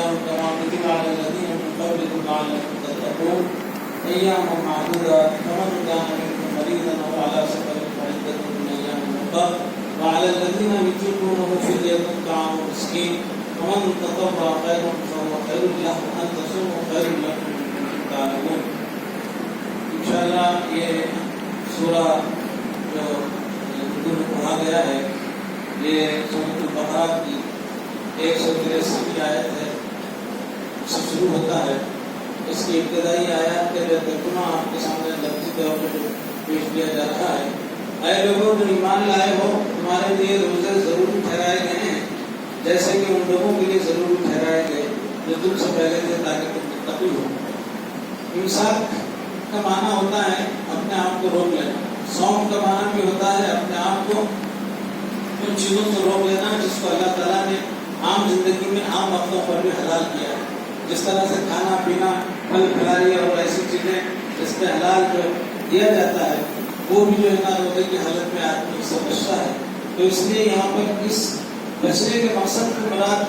صيام كما كتب على الذين من قبلكم لعلكم تتقون أياما معدودة فمن كان منكم مريضا أو على سفر فعدة من أيام أخر وعلى الذين يطيقونه فدية طعام مسكين ومن تطوع خيرا فهو خير له وأن تصوموا خير لكم إن كنتم تعلمون. انشاءاللہ یہ سورہ جو اردو میں پڑھا گیا ہے یہ سورۃ البقرہ کی 183 آیت ہے، اس سے شروع ہوتا ہے. اس کی ابتدائی آیات کے جو ترجمہ آپ کے سامنے لفظی طور پر پیش کیا جا رہا ہے. اے لوگوں جو ایمان لائے ہو، تمہارے لیے روزے ضروری ٹھہرائے گئے ہیں جیسے کہ ان لوگوں کے لیے ضروری ٹھہرائے گئے جو تم سے پہلے تھے تاکہ تم متقی ہو. امساک کا معنی ہوتا ہے اپنے آپ کو روک لینا. صوم کا معنی بھی ہوتا ہے اپنے آپ کو ان چیزوں سے روک لینا جس کو اللہ تعالیٰ نے عام زندگی میں عام وقتوں پر بھی حلال کیا ہے. جس طرح سے کھانا پینا، پھل پھلائی اور ایسی چیزیں جس میں حلال جو دیا جاتا ہے وہ بھی جو ہے نا روزے کی حالت میں آدمی سے بچتا ہے. تو اس لیے یہاں پر اس بچنے کے مقصد کی مراد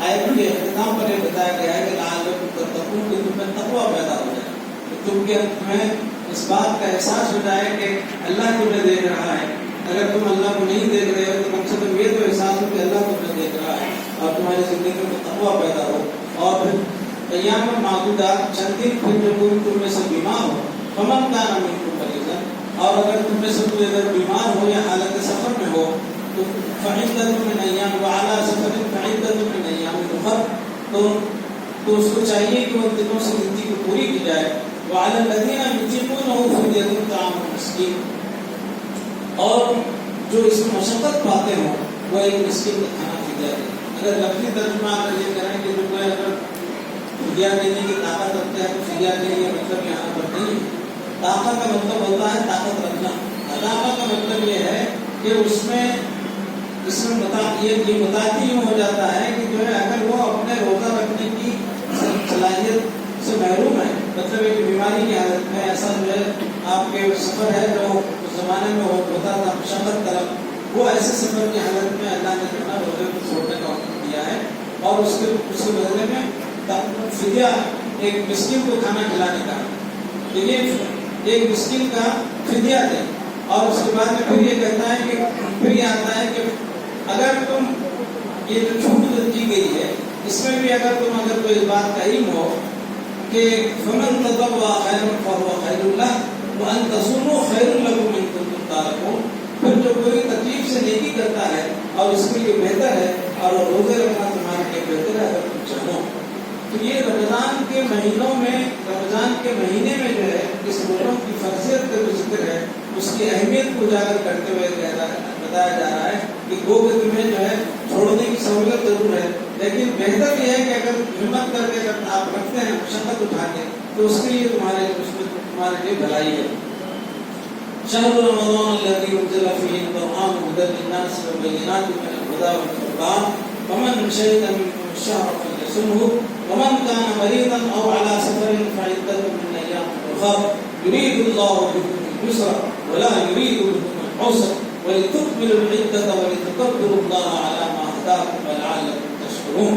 آیت کے اختتام پر یہ بتایا گیا ہے کہ لعلکم تتقون، کہ تم میں تقویٰ پیدا ہو جائے، تمہیں اس بات کا احساس ہو جائے کہ اللہ تمہیں دیکھ رہا ہے. اگر تم اللہ کو نہیں دیکھ رہے ہو تو کم سے کم یہ تو احساس ہو کہ اللہ تمہیں دیکھ رہا ہے اور تمہاری زندگی میں تقویٰ پیدا ہو. اور پھر ایام معدودات، چند دن پھر جو کوئی تم میں سے بیمار ہو، فمن کان منکم مریضا، اور اگر تم میں سے کوئی اگر بیمار ہو یا حالت سفر میں ہو تو فعدۃ من ایام وعلی سفر فعدۃ من ایام اخر، تو اس کو چاہیے کہ وہ دنوں سے زندگی کو پوری کی جائے. وعلی الذین یطیقونہ فدیۃ طعام مسکین، اور جو اس میں مشقت پاتے ہوں وہ ایک مسکین کا کھانا فدیہ دے. اگر لفظی ترجمہ اگر یہ کریں کہ جو کوئی اگر فدیہ دینے کی طاقت رکھتا ہے تو فدیہ دینے کا مطلب یہاں پر نہیں ہے. طاقت کا مطلب ہوتا ہے طاقت رکھنا. طاقت کا مطلب یہ ہے کہ اس میں یہ متعدی یوں ہو جاتا ہے کہ جو ہے اگر وہ اپنے روزہ رکھنے کی صلاحیت سے محروم ہے، مطلب ایک بیماری کی حالت میں ایسا جو ہے آپ کے سفر ہے جو اس زمانے میں ہوتا تھا مشقت طرف، وہ ایسے سفر کی حالت میں اللہ نے جو ہے روزے کو چھوڑنے کا حکم دیا ہے اور اس کے بدلے میں فدیہ ایک مسکین کو کھانا کھلانے کا. تو یہ ایک مسکین کا فدیہ دیں. اور اس کے بعد میں پھر یہ کہتا ہے کہ پھر یہ آتا ہے کہ اگر تم یہ جو چھوٹ دی گئی ہے اس میں بھی اگر کوئی اس بات کا علم ہو کہ فمن تطوع خیرا فهو خیر له وان تصوموا خیر لكم ان کنتم تعلمون، پھر جو کوئی تکلیف سے نیکی کرتا ہے اور اس کے لیے بہتر ہے اور روزے رکھنا تمہارے لیے بہتر ہے اگر تم چاہو. تو یہ رمضان کے مہینے میں جو ہے اس روزوں کی فرضیت کا جو ذکر ہے اس کی اہمیت کو اجاگر کرتے ہوئے بتایا جا رہا ہے کہ گو کہ تمہیں جو ہے چھوڑنے کی سہولت ضرور ہے، لیکن بہتر یہ ہے کہ اگر ہمت کر کے اگر آپ رکھتے ہیں مشقت اٹھا کے تو اس کے لیے تمہارے لیے بھلائی ہے. شهر رمضان الذي انزل فيه القرآن هدى للناس وبينات من الهدى والفرقان فمن شهد منكم الشهر فليصمه ومن كان مريضا او على سفر فعدة من ايام اخر يريد الله بكم اليسر ولا يريد بكم العسر ولتكملوا العدة ولتكبروا الله على ما هداكم ولعلكم تشكرون.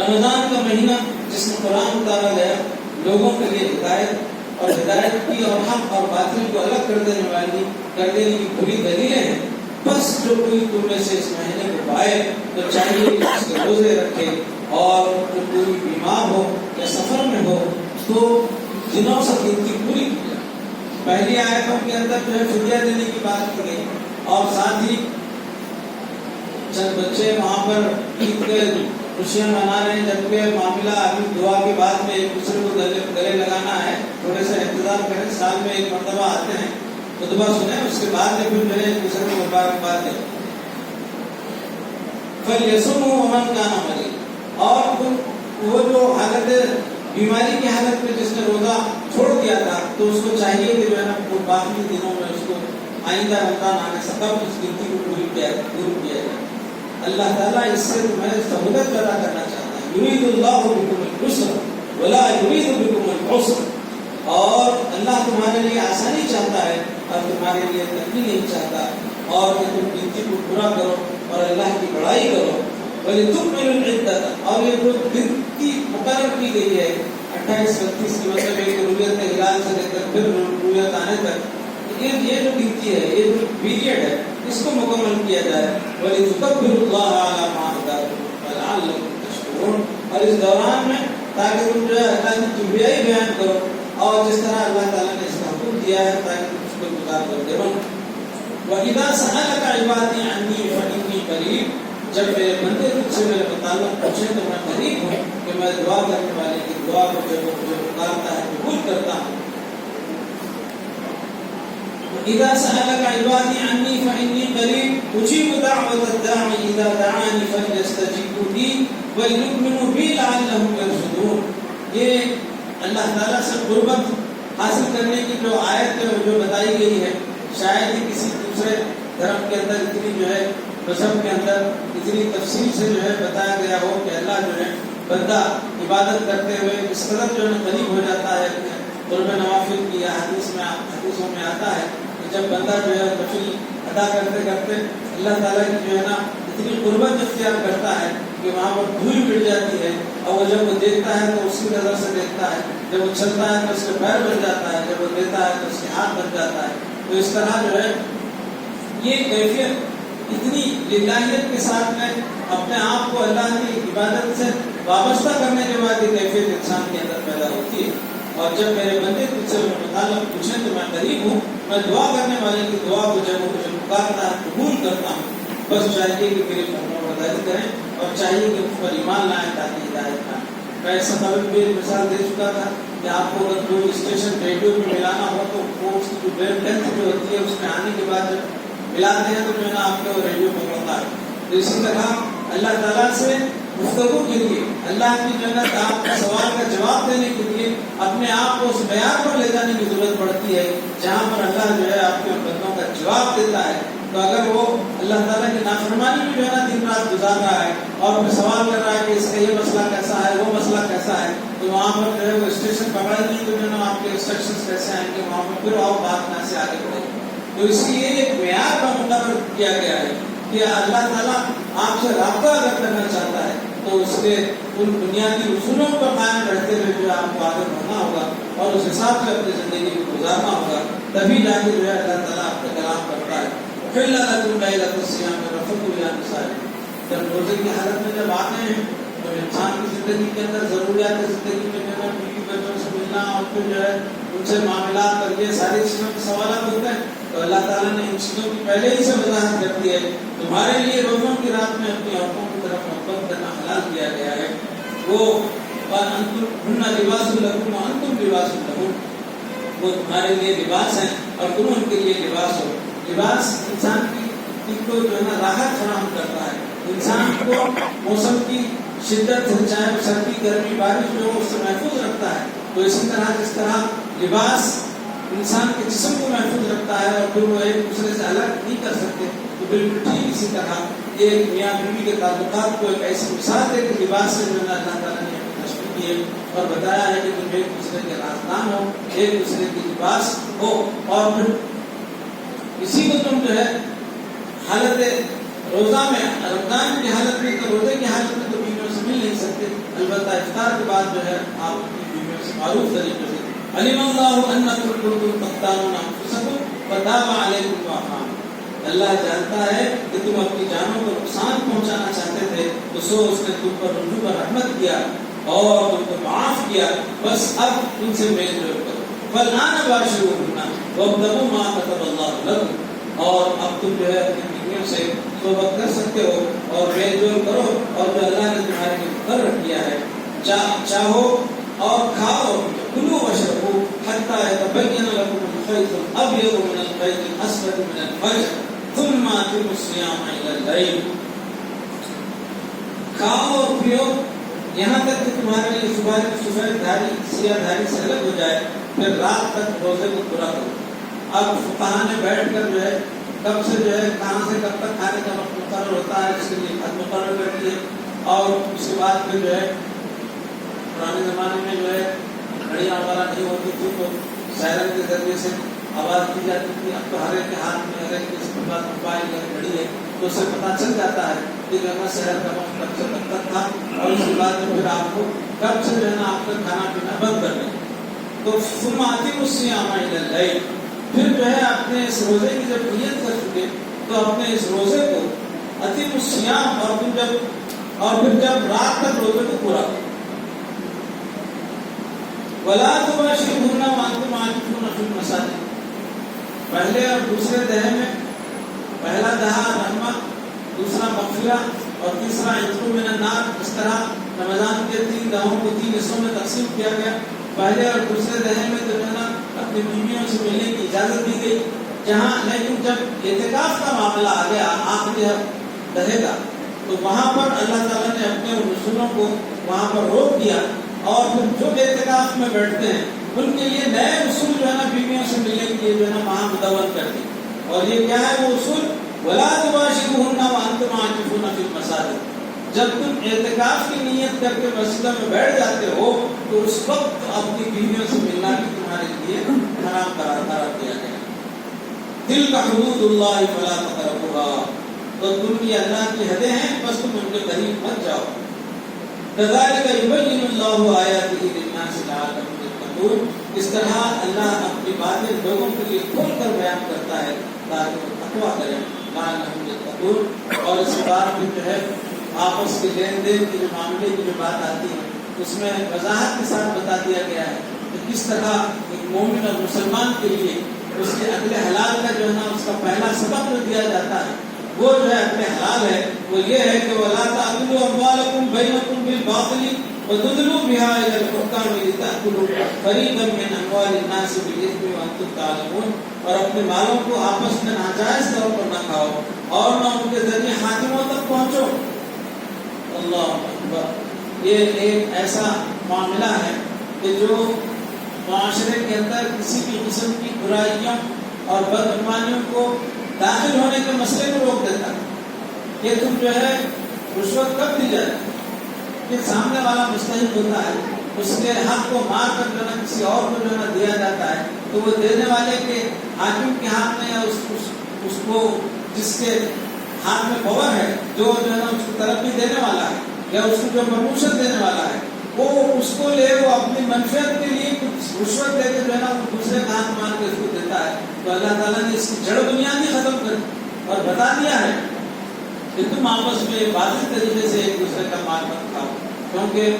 رمضان کا مہینہ جس میں قرآن اتارا گیا لوگوں کے لیے ہدایت اور ہدایت کی اور حق اور باطل کو الگ کر دینے کی پوری دلیلیں ہیں. بس جو کوئی تم میں سے اس مہینے کو پائے تو چاہیے کہ اس کے روزے رکھے، اور جو کوئی بیمار ہو یا سفر میں ہو تو دنوں سے گنتی پوری کی جائے. پہلی آیتوں کے اندر جو ہے فدیہ دینے کی بات کی گئی اور ساتھ ہی چند بچے وہاں پر عید کے خوشیاں منا رہے ہیں، جبکہ معاملہ ابھی دعا کے بعد میں ایک دوسرے کو گلے لگانا ہے. تھوڑے سے انتظار کریں، سال میں ایک مرتبہ آتے ہیں، خطبہ سنیں، اس کے بعد میں پھر جو ہے ایک دوسرے کو مبارکباد دیں. فَلْيَصُمْهُ وَمَنْ كَانَ مَرِيضًا، اور وہ جو حالت بیماری کی حالت میں جس نے روزہ چھوڑ دیا تھا تو اس کو چاہیے کہ جو ہے نا وہ باقی دنوں میں اس کو آئندہ رمضان آنے سے قبل اس گنتی کو پوری کیا جائے. اللہ تعالیٰ اس سے تمہیں سہولت پیدا کرنا چاہتا ہے. یرید اللہ بکم الیسر ولا یرید بکم العسر، اور اللہ تمہارے لیے آسانی چاہتا ہے اور تمہارے لیے تنگی نہیں چاہتا، اور کہ تم گنتی کو پورا کرو اور اللہ کی بڑائی کرو. وَلِتُكْمِلُوا الْعِدَّةَ، اور یہ جو دن کی مقرر کی گئی ہے 28-29 کی، مطلب ایک رؤیت ہلال سے لے کر پھر رؤیت آنے تک، یہ جو گنتی ہے، یہ جو پیریڈ ہے، اس کو مکمل کیا جائے. وَلِتُكَبِّرُوا اللَّهَ عَلَى مَا هَدَاكُمْ وَلَعَلَّكُمْ تَشْكُرُونَ، اور اس دوران میں تاکہ تم جو ہے اللہ کی کبریائی بیان کرو، اور جس طرح اللہ تعالیٰ نے اس کا حکم دیا ہے تاکہ تم اس کو گزار کرتے رہو. وَإِذَا سَأَلَكَ عِبَادِي عَنِّي فَإِنِّي قَرِيبٌ، جب میرے بندے تجھ سے میرے متعلق پوچھیں تو میں قریب ہوں کہ میں دعا کرنے والے کی دعا کو جو پکارتا ہے قبول کرتا ہوں. اذا سألك عبادي عني فإني قريب اجيب دعوة الداعي اذا دعاني فليستجيبوا لي وليؤمنوا بي لعلهم يرشدون. یہ اللہ تعالیٰ سے قربت حاصل کرنے کی جو آیت جو بتائی گئی ہے، شاید ہی کسی دوسرے دھرم کے اندر اتنی جو ہے مذہب کے اندر اتنی تفصیل سے جو ہے بتایا گیا ہو کہ اللہ جو ہے بندہ عبادت کرتے ہوئے اس قدر جو ہے قریب ہو جاتا ہے. قرب نوافل کی حدیثوں میں آتا ہے کہ جب بندہ جو ہے نفل ادا کرتے کرتے اللہ تعالیٰ کی جو ہے نا اتنی قربت اختیار کرتا ہے کہ وہاں پر دھول مٹ جاتی ہے، اور وہ جب وہ دیکھتا ہے تو اس کی نظر سے دیکھتا ہے، جب وہ چلتا ہے تو اس کے پیر بن جاتا ہے، جب وہ دیتا ہے تو اس کے ہاتھ بن جاتا ہے. تو اس طرح جو ہے یہ کیفیت اتنی للہیت کے ساتھ میں اپنے آپ کو اللہ کی عبادت سے وابستہ کرنے کے بعد یہ کیفیت انسان کے اندر پیدا ہوتی ہے. اور جب میرے بندے تجھ سے متعلق پوچھیں تو میں قریب ہوں، میں دعا کرنے والے کی دعا کو جب وہ مجھے پکارتا ہے قبول کرتا ہوں. بس چاہیے کہ میری فرمانبرداری کریں اور چاہیے کہ اس پر ایمان لائیں تاکہ ہدایت پائیں. میں اس سبب بھی ایک مثال دے چکا تھا کہ آپ کو اگر کوئی اسٹیشن ریڈیو میں ملانا ہو تو وہ اس کی جو ویو لینتھ جو ہوتی ہے اس میں آنے کے بعد جب ملاتے ہیں تو جو ہے نا آپ کو ریڈیو پکڑتا ہے. تو اسی طرح اللہ تعالیٰ سے گفتگو کے لیے، اللہ کی جنت آپ کے سوال کا جواب دینے کے لیے اپنے آپ کو اس معیار پر لے جانے کی ضرورت پڑتی ہے جہاں پر اللہ جو ہے آپ کے بندوں کا جواب دیتا ہے. تو اگر وہ اللہ تعالیٰ کی نافرمانی میں جو ہے نا دن رات گزار رہا ہے اور پھر سوال کر رہا ہے کہ اس کا یہ مسئلہ کیسا ہے، وہ مسئلہ کیسا ہے، تو وہاں پر جو ہے وہ اسٹیشن پکڑا نہیں تو جو ہے نا آپ کے انسٹرکشنز کیسے آئیں گے، وہاں پر پھر آپ بات یہاں سے آگے بڑھیں گے. تو اس لیے ایک معیار کا مقرر کیا گیا ہے کہ اللہ تعالیٰ آپ سے رابطہ اگر کرنا چاہتا ہے تو اس کے ان بنیادی اصولوں پر قائم رہتے ہوئے جو آپ کو آگے بڑھنا ہوگا اور اس حساب سے اپنی زندگی کو گزارنا ہوگا. تبھی جا کے جو ہے اللہ تعالیٰ آپ کا کلام کرتا ہے. پھر اللہ جب روزے کی حالت میں جب آتے ہیں تو انسان کی زندگی کے اندر ضروریات زندگی میں جو ہے بیوی بچوں سے ملنا اور پھر جو ہے ان سے معاملات اور یہ ساری چیزوں کے سوالات ہوتے ہیں. تو اللہ تعالیٰ نے ان چیزوں کی پہلے ہی سے وضاحت کر دی ہے. تمہارے لیے روزوں کی رات میں اپنی عورتوں کی طرف محبت کرنا حلال کیا گیا ہے. وہ لباس لکم وانتم لباس لہن، وہ تمہارے لیے لباس ہیں اور تم ان کے لیے لباس ہو. لباس انسان کی کو جو ہے نا راحت فراہم کرتا ہے، انسان کو موسم کی شدت سے چاہے سردی گرمی بارش جو اس سے محفوظ رکھتا ہے. تو اسی طرح جس طرح لباس انسان کے جسم کو محفوظ رکھتا ہے اور پھر وہ ایک دوسرے سے الگ نہیں کر سکتے، تو بالکل ٹھیک اسی طرح ایک میاں بیوی کے تعلقات کو ایک ایسی مثال دے کہ لباس سے جو ہے اللہ تعالیٰ نے تشبیہ کی ہے اور بتایا ہے کہ تم ایک دوسرے کے رازدان ہو، ایک دوسرے کی لباس ہو. اور پھر اسی کو تم جو ہے حالت روزہ میں، رمضان کی حالت میں تو روزے کی حالت میں تو بیویوں سے مل نہیں سکتے، البتہ افطار کے بعد جو ہے آپ اپنی بیویوں سے معروف طریقے سے. علم اللہ انکم کنتم تختانون انفسکم فتاب علیکم وعفا، اللہ جانتا ہے کہ تم اپنی جانوں کو نقصان پہنچانا چاہتے تھے تو سو اس نے تم پر رجوع پر رحمت کیا اور تم کو معاف کیا. بس اب ان سے میل جول کرو. فالآن باشروہن وابتغوا ما كتب اللہ لکم، اور اب تم جو ہے اپنی بیویوں سے صحبت کر سکتے ہو اور میل جول کرو اور جو اللہ نے تمہارے لیے مقرر کیا ہے. چاہو اور کھاؤ، کلوا واشربوا حتى يتبين لكم الخيط الابيض من الخيط الاسود من الفجر ثم اتموا الصيام الى الليل. کھاؤ اور پیو یہاں تک کہ تمہارے لیے صبح کی سفید دھاری سیاہ دھاری سے الگ ہو جائے، پھر رات تک روزے کو پورا کرو. اب فقہاء نے بیٹھ کر جو ہے کب سے جو ہے کہاں سے کب تک کھانے کا وقت مقرر ہوتا ہے اس کے لیے حد مقرر کرتی ہے. اور اس کے بعد پھر جو ہے پرانے زمانے میں جو ہے گھڑیاں وغیرہ نہیں ہوتی تھی تو سائرن کے ذریعے سے آواز دی جاتی تھی. اب تو ہر ایک کے ہاتھ میں ہر ایک کے پاس موبائل ہے، گھڑی ہے، تو اس سے پتہ چل جاتا ہے کہ جو ہے نا شہر کا وقت کب سے کب تک تھا، اور اس کے بعد پھر آپ کو کب سے جو ہے نا آپ کا کھانا پینا بند کر دیں. تو ثم اتموا الصیام الی اللیل، پھر جو ہے اپنے اس روزے کی جب نیت کر چکے تو اپنے اس روزے کو اتموا الصیام، اور پھر جب رات تک روزے کو پورا کرو. ولا تباشروهن وانتم عاکفون فی المساجد، پہلے اور دوسرے دہے میں پہلا دہا رحمت، دوسرا مغفرت اور تیسرا عتق من النار. اس طرح رمضان کے 3 دہوں کو 3 حصوں میں تقسیم کیا گیا. پہلے اور دوسرے دہے میں جو ہے نا اپنی بیویوں سے ملنے کی اجازت دی گئی جہاں، لیکن جب اعتکاف کا معاملہ آ گیا آخری دہے کا، تو وہاں پر اللہ تعالیٰ نے اپنے رسولوں کو وہاں پر روک دیا، اور پھر جو اعتکاف میں بیٹھتے ہیں ان کے لیے نئے اصول جو ہے نا بیویوں سے ملنے کے لیے جو ہے نا وہاں مدون کر دی. اور یہ کیا ہے وہ اصول؟ ولا تباشروهن وانتم عاکفون فی المساجد، جب تم اعتکاف کی نیت کر کے مسجدوں میں بیٹھ جاتے ہو تو اس وقت اپنی بیویوں سے ملنا بھی تمہارے لیے حرام قرار دیا گیا. تلک حدود اللہ فلا تقربوها، تو تم کی اللہ کی حدیں ہیں بس تم ان کے قریب مت جاؤ. كذلك يبين الله آياته للناس لعلهم يتقون، اس طرح اللہ اپنی باتیں لوگوں کے لیے کھول کر بیان کرتا ہے تاکہ وہ تقویٰ کریں. لعلهم يتقون، اور اس بات میں جو ہے آپس کے لین دین کے جو معاملے کی جو بات آتی ہے اس میں وضاحت کے ساتھ بتا دیا گیا ہے کہ کس طرح ایک مومن اور مسلمان کے لیے اس کے عقل حلال کا جو ہے نا اس کا پہلا سبق جو دیا جاتا ہے وہ جو ہے عقل حلال ہے، وہ یہ ہے کہ وَلَا تَأْكُلُوا أَمْوَالَكُمْ بَيْنَكُمْ بِالْبَاطِلِ وَتُدْلُوا بِهَا إِلَى الْحُكَّامِ لِتَأْكُلُوا فَرِيقًا مِنْ أَمْوَالِ النَّاسِ بِالْإِثْمِ وَأَنْتُمْ تَعْلَمُونَ، اور اپنے مالوں کو آپس میں ناجائز طور پر نہ کھاؤ اور نہ ان کے ذریعے حاکموں تک پہنچو. اللہ اکبر، یہ ایک ایسا معاملہ ہے کہ جو معاشرے کے اندر کسی بھی قسم کی برائیوں اور بدعنوانیوں کو داخل ہونے کے مسئلے کو روک دیتا ہے. کہ تم جو ہے رشوت کب دی جائے کہ سامنے والا مستحق ہوتا ہے، اس کے حق کو مار کر جو ہے کسی اور کو جو ہے دیا جاتا ہے، تو وہ دینے والے کے حاکم کے ہاتھ میں یا اس کو جس کے ہاتھ میں پاور ہے، جو ہے نا اس کو ترقی دینے والا ہے یا اس کو جو پروموشن دینے والا ہے، وہ اس کو لے وہ اپنی منفعت کے لیے کچھ رشوت دے کے جو ہے نا دوسرے کا ہاتھ مار کے اس کو دیتا ہے. تو اللہ تعالیٰ نے اس کی جڑ بنیادی ختم کر اور بتا دیا ہے کہ تم آپس میں واضح طریقے سے ایک دوسرے کا مال مت کھاؤ، کیونکہ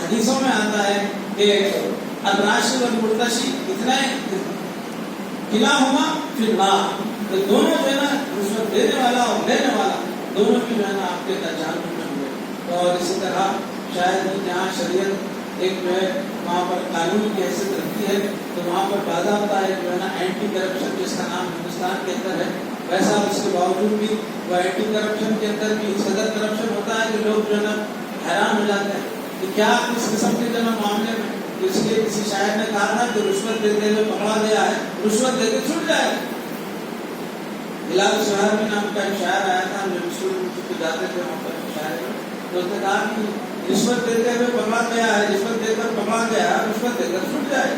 حدیثوں میں آتا ہے کہ الراشی والمرتشی اتنا کلاہما فی النار، تو دونوں جو ہے نا رشوت دینے والا اور لینے والا دونوں کی جو ہے نا آپ کے جہنم میں ہوئے. اور اسی طرح شاید جہاں شریعت ایک جو ہے وہاں پر قانون کی حیثیت رکھتی ہے تو وہاں پر باضابطہ ہے جو ہے نا اینٹی کرپشن جس کا نام ہندوستان کے اندر ہے، ویسا اس کے باوجود بھی وہ اینٹی کرپشن کے اندر بھی اس قدر کرپشن ہوتا ہے کہ لوگ جو ہے نا حیران ہو جاتے ہیں کہ کیا کس قسم کے جو ہے معاملے میں. اس لیے کسی شاعر نے کہا تھا کہ رشوت دیتے ہوئے پکڑا گیا ہے رشوت دے کے چھوٹ جائے. ہلال سہارمی نام کا ایک شاعر آیا تھا، ہم جب اسکول جاتے تھے وہاں پر شاعر تو اس نے کہا کہ رشوت دیتے ہوئے پکڑا گیا ہے، رشوت دے کر پکڑا گیا ہے، رشوت دے کر چھوٹ جائے.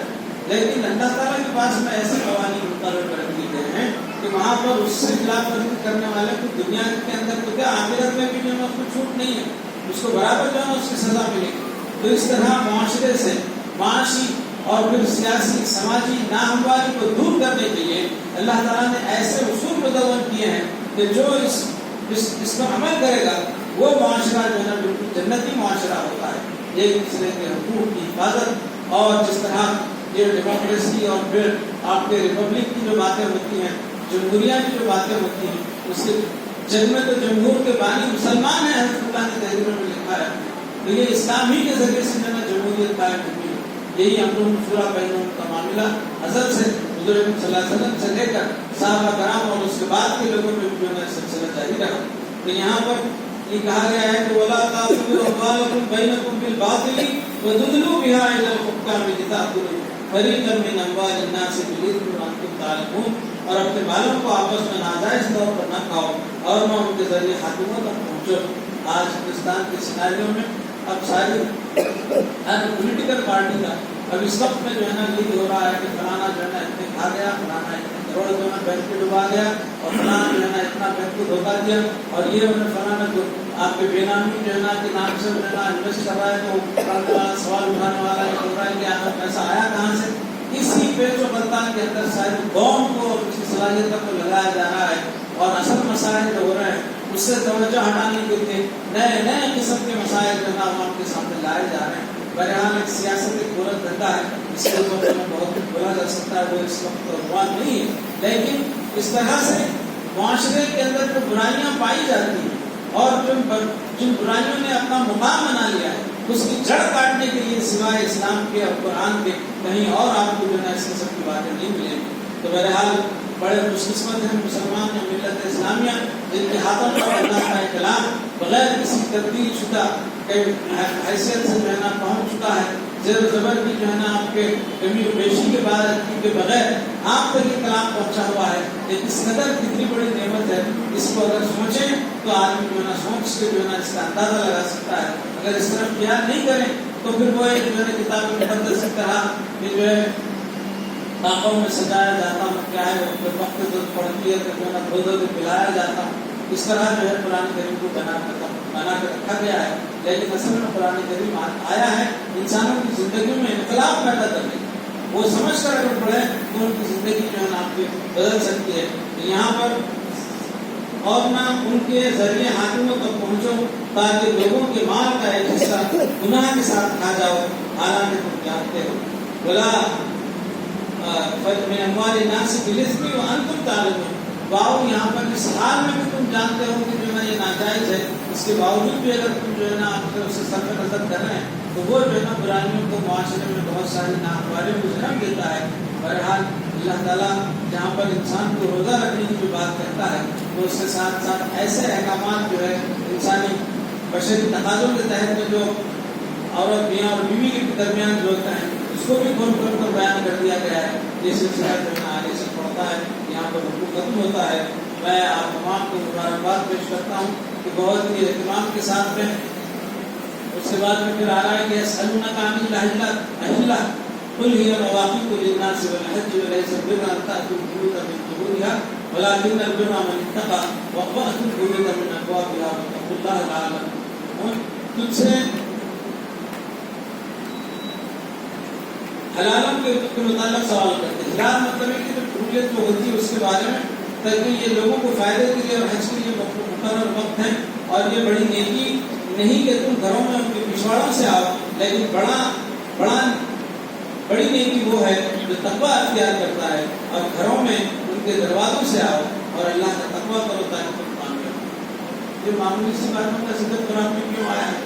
لیکن اللہ تعالیٰ کے پاس میں ایسے قوانین مقرر کر دیے گئے ہیں کہ وہاں پر اس سے خلاف ورزی کرنے والے کو دنیا کے اندر تو کیا آخرت میں بھی جو ہے اس کو چھوٹ نہیں ہے، اس کو برابر جو ہے اس کی سزا ملے گی. تو اس طرح معاشرے سے معاشی اور پھر سیاسی سماجی ناہمواری کو دور کرنے کے لیے اللہ تعالیٰ نے ایسے اصول مدون کیے ہیں کہ جو اس پر عمل کرے گا وہ معاشرہ جو ہے نا بالکل جنتی معاشرہ ہوتا ہے. ایک دوسرے کے حقوق کی حفاظت، اور جس طرح یہ ڈیموکریسی اور پھر آپ کے ریپبلک کی جو باتیں ہوتی ہیں، جمہوریہ کی جو باتیں ہوتی ہیں، اس کے جن میں تو جمہور کے بانی مسلمان ہیں، حضرت اللہ نے تحریروں میں لکھا ہے. تو یہ اسلام ہی کے ذریعے سے جو ہے جمہوریت قائم ہوئی ہے. یہی امر شورا بینوں کا معاملہ ازل سے حضور صلی اللہ علیہ وسلم سے لے کر صحابہ کرام اور اس کے بعد کے لوگوں میں جو ہے سلسلہ جاری رہا. تو یہاں پر یہ کہا گیا ہے کہ وَلَا تَأْكُلُوا أَمْوَالَكُمْ بَيْنَكُمْ بِالْبَاطِلِ وَتُدْلُوا بِهَا إِلَى الْحُكَّامِ لِتَأْكُلُوا فَرِيقًا مِنْ أَمْوَالِ النَّاسِ بِالْإِثْمِ وَأَنْتُمْ تَعْلَمُونَ، اور اپنے مالوں کو آپس میں ناجائز طور پر نہ کھاؤ اور نہ ان کے ذریعے حاکموں تک پہنچو. آج ہندوستان کے سیناریوں میں اب ساری ہر پولیٹیکل پارٹی کا اب اس وقت میں جو ہے نا یہ ہو رہا ہے کہ فلانا جو ہے نا اتنے کھا گیا، فلانا اتنے کروڑ جو ہے بینک میں ڈبا گیا اور فلاں جو ہے نا اتنا بینک کو دھوکا دیا اور یہ فلاں نے آپ کے بے نامی جو ہے نا کہ نام سے جو ہے نا انویسٹ کر رہا ہے تو سوال اٹھانے والا یہ بول رہا ہے کہ آپ کا پیسہ آیا کہاں سے. اسی پیچ و پڑتال کے اندر شاید قوم کو اس کی صلاحیتوں کو لگایا جا رہا ہے اور اصل مسائل جو ہو رہے ہیں اس سے توجہ ہٹانے کے لیے نئے نئے قسم کے مسائل جو ہے نا عوام کے سامنے لائے جا رہے ہیں. بہرحال ایک سیاست ایک بلند دھندا ہے, اس کے اوپر میں بہت کچھ بولا جا سکتا ہے, وہ اس وقت عنوان نہیں ہے, لیکن اس طرح سے معاشرے کے اندر جو برائیاں پائی جاتی ہیں اور جن برائیوں نے اپنا مقام بنا لیا ہے اس کی جڑ کاٹنے کے لیے سوائے اسلام کے اور قرآن کے کہیں اور آپ کو جو ہے اس قسم کی باتیں نہیں ملیں گی. تو بہرحال بڑے خوش قسمت ہیں مسلمان ہیں ملت اسلامیہ جن کے ہاتھوں پر اللہ کا کلام بغیر کسی تبدیل شدہ حیثیت سے جو ہے نا پہنچ چکا ہے, زیر و زبر کی جو ہے نا آپ کے کمی و بیشی کے بغیر آپ تک یہ کلام پہنچا ہوا ہے. یہ کس قدر کتنی بڑی نعمت ہے, اس کو اگر سوچیں تو آدمی جو ہے نا سوچ کے جو ہے نا اس کا اندازہ لگا سکتا ہے. اگر اس طرف خیال نہیں کریں تو پھر وہ ایک جو ہے کتاب مقدس کی طرح یہ جو ہے تاقوں میں سجایا جاتا ہوں کیا ہے وہ وقت پڑتی ہے تو جو ہے نا دھو دھو کے پلایا جاتا ہوں, اس طرح جو ہے قرآن کریم کو بنا کر رکھا گیا ہے. لیکن اصل میں قرآن کریم آیا ہے انسانوں کی زندگی میں انقلاب پیدا کرنے, وہ سمجھ کر اگر پڑھے تو ان کی زندگی جو ہے نا آپ کی بدل سکتی ہے. یہاں پر اور نہ ان کے ذریعے حاکموں تک پہنچو تاکہ لوگوں کے مال کا ایک حصہ گناہ کے ساتھ کھا جاؤ حالانکہ تم جانتے ہو. بلا من اموال الناس بالاثم وانتم تعلمون, باؤ یہاں پر اس حال میں بھی تم جانتے ہو کہ جو ہے یہ ناجائز ہے, اس کے باوجود بھی اگر تم جو ہے نا آپ سے صرف نظر کر رہے ہیں تو وہ جو ہے نا برائیوں کو معاشرے میں بہت ساری ناہمواریوں کو جنم دیتا ہے. بہرحال اللہ تعالیٰ جہاں پر انسان کو روزہ رکھنے کی جو بات کرتا ہے تو اس کے ساتھ ساتھ ایسے احکامات جو ہے انسانی بشری تقاضوں کے تحت میں جو عورت میاں اور بیوی کے درمیان جو ہوتا ہے اس کو بھی کھول کھول کر بیان کر دیا گیا ہے. یہ سلسلہ جو ہے آگے سے پڑھتا ہے, یہاں پر رکوع ختم ہوتا ہے. میں آپ تمام کو مبارکباد پیش کرتا ہوں کہ بہت ہی اہتمام کے ساتھ میں اس کے بعد میں پھر آ رہا ہے کہ یسألونک عن الأهلة قل هي مواقیت للناس والحج وليس البر أن تأتوا البيوت من ظهورها ولكن البر من اتقى وأتوا البيوت من أبوابها واتقوا الله لعلكم تفلحون. تجھ سے حلالوں کے متعلق سوال کرتے ہیں. حلال مطلب ہے کہ جو حریت جو ہوتی ہے اس کے بارے میں تاکہ یہ لوگوں کو فائدے کے لیے اور حج کے لیے مقرر وقت ہے اور یہ بڑی نیکی نہیں کہ تم گھروں میں ان کے پچھواڑوں سے آؤ, لیکن بڑی نیکی وہ ہے جو تقویٰ اختیار کرتا ہے اور گھروں میں ان کے دروازوں سے آؤ اور اللہ کا تقویٰ کرو تاکہ تم کامیاب ہو. یہ معمولی سی باتوں کا ذکر قرآن میں کیوں آیا ہے؟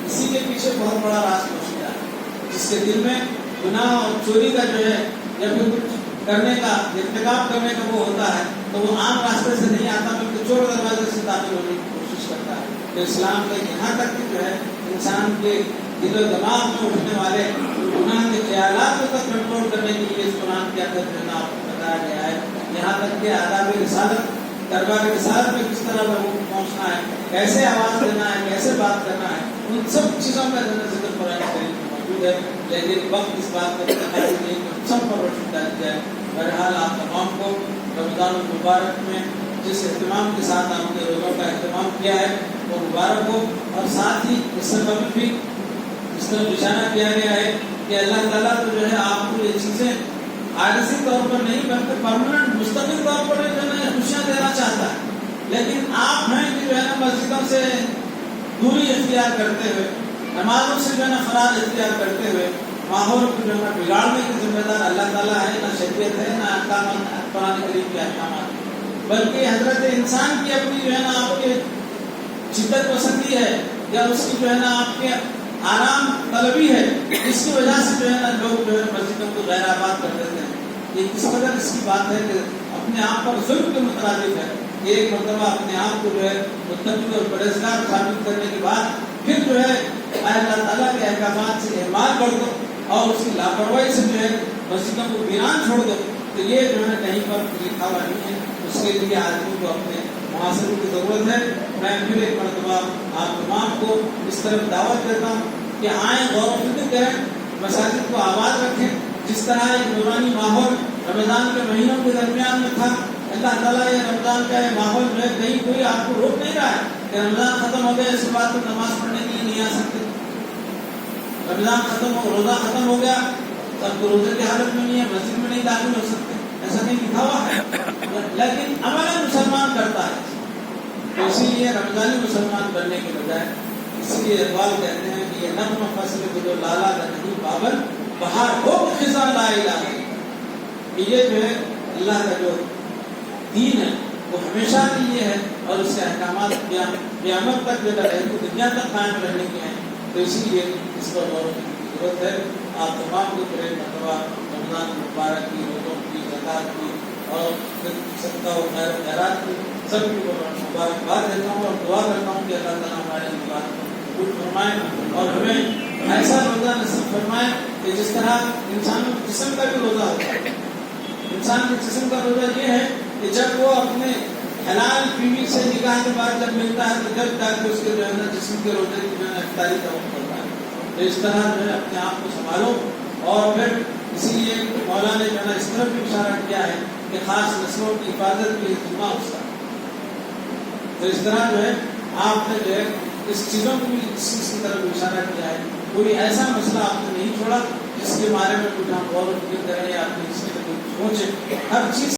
اسی کے پیچھے بہت بڑا راز پوشیدہ ہے. جس کے دل میں گناہ اور چوری کا جو ہے یا پھر کچھ کرنے کا ارتکاب کرنے کا وہ ہوتا ہے تو وہ عام راستے سے نہیں آتا بلکہ چور دروازے سے داخل ہونے کی کوشش کرتا ہے. تو اسلام کے یہاں تک کہ جو ہے انسان کے دل و دماغ میں اٹھنے والے گناہ کے خیالات کو تک کنٹرول کرنے کے لیے اس قرآن کے اندر جو ہے نا آپ کو بتایا گیا ہے. یہاں تک کہ آداب رسالت دربار رسالت میں کس طرح لوگوں کو پہنچنا ہے, کیسے آواز دینا ہے, کیسے بات کرنا ہے, ان سب چیزوں کا ذکر قرآن کریم میں موجود ہے. لیکن وقت اس بات کا تقاضا نہیں کہ سب پر روشنی ڈالی جائے. بہرحال آپ تمام کو رمضان المبارک میں جس اہتمام کے ساتھ آپ نے روزوں کا اہتمام کیا ہے وہ مبارک ہو, اور ساتھ ہی اس سے قبل بھی اس طرح نشانہ کیا گیا ہے کہ اللہ تعالیٰ تو جو ہے آپ کو یہ چیزیں عارضی طور پر نہیں بلکہ پرماننٹ مستقل طور پر جو ہے خوشیاں دینا چاہتا ہے. لیکن آپ ہیں کہ جو ہے نا مسجدوں سے دوری اختیار کرتے ہوئے, نمازوں سے جو ہے نا فرار اختیار کرتے ہوئے ماحول کو جو ہے نا بگاڑنے کی ذمہ دار اللہ تعالیٰ ہے. نہ شریعت ہے نہ احکامات قرآن کریم کے احکامات, بلکہ حضرت انسان کی اپنی جو ہے نا آپ کے شدت پسندی ہے یا اس کی جو ہے نا آپ کے آرام طلبی ہے, اس کی وجہ سے جو ہے نا لوگ جو ہے مسجدوں کو غیر آباد کر دیتے ہیں. یہ کس قدر اس کی بات ہے کہ اپنے آپ پر ظلم کے مترادف ہے. ایک مرتبہ اپنے آپ کو جو ہے متقی اور پرہیزگار ثابت کرنے کے بعد پھر جو ہے اللہ تعالیٰ کے احکامات سے اعمال کر دو اور اس کی لاپرواہی سے جو ہے مسجدوں کو ویران چھوڑ دو, تو یہ جو ہے کہیں پر لکھا ہوا نہیں ہے. اس کے لیے آدمی کو اپنے محاصرے کی ضرورت ہے. میں پھر ایک مرتبہ آپ تمام کو اس طرف دعوت دیتا ہوں کہ آئیں, غور و فکر کریں, مساجد کو آباد رکھیں. جس طرح ایک نورانی ماحول رمضان کے مہینوں کے درمیان میں تھا. اللہ تعالیٰ یہ رمضان کا یہ ماحول جو ہے کہیں کوئی آپ کو روک نہیں رہا ہے کہ رمضان ختم ہو گیا اس کے بعد نماز پڑھنے کے لیے نہیں آ سکتے. رمضان ختم ہو روزہ ختم ہو گیا تو اب روزے کی حالت میں نہیں ہے, مسجد میں نہیں داخل ہو سکتے, ایسا نہیں لکھا ہوا ہے. لیکن عمل مسلمان کرتا ہے. تو اسی لیے رمضانی مسلمان بننے کے بجائے اس لیے اقبال کہتے ہیں کہ یہ نغمہ فصل کو جو لالا کا نہیں پابل بہار ہو خزاں لا الہ الا. یہ جو ہے اللہ کا جو دین ہے وہ ہمیشہ کے لیے ہے اور اس کے احکامات قیامت تک جو رہے تو دنیا تک قائم رہنے کے ہیں. تو اسی لیے اس پر غور کرنے کی ضرورت ہے. آپ تمام کو پہلے مرتبہ رمضان مبارک کی, روزوں کی, زکات کی اور صدقہ و خیر و خیرات کی سب کی مبارکباد دیتا ہوں اور دعا کرتا ہوں کہ اللہ تعالیٰ ہمارے مبارک قبول فرمائے اور ہمیں ایسا روزہ نصیب فرمائے کہ جس طرح انسان کے جسم کا بھی روزہ ہوتا ہے. انسان کے جسم کا روزہ یہ ہے کہ جب وہ اپنے حلال بیوی سے نکاح کے بعد جب ملتا ہے تو جب تک اس کے جو ہے نا جسم کے روزے کی جو ہے افطاری کا وقت ہوتا ہے. تو اس طرح جو ہے اپنے آپ کو سنبھالو. اور پھر اسی لیے مولا نے جو ہے اس طرف بھی اشارہ کیا ہے کہ خاص نسلوں کی حفاظت کی ذمہ اس کا. تو اس طرح جو ہے آپ نے جو ہے اس چیزوں کو بھی اس چیز کی طرف اشارہ کیا ہے. کوئی ایسا مسئلہ آپ نے نہیں چھوڑا جس کے بارے میں کچھ ہم غور و فکر کریں یا اپنی اس کے سوچیں. ہر چیز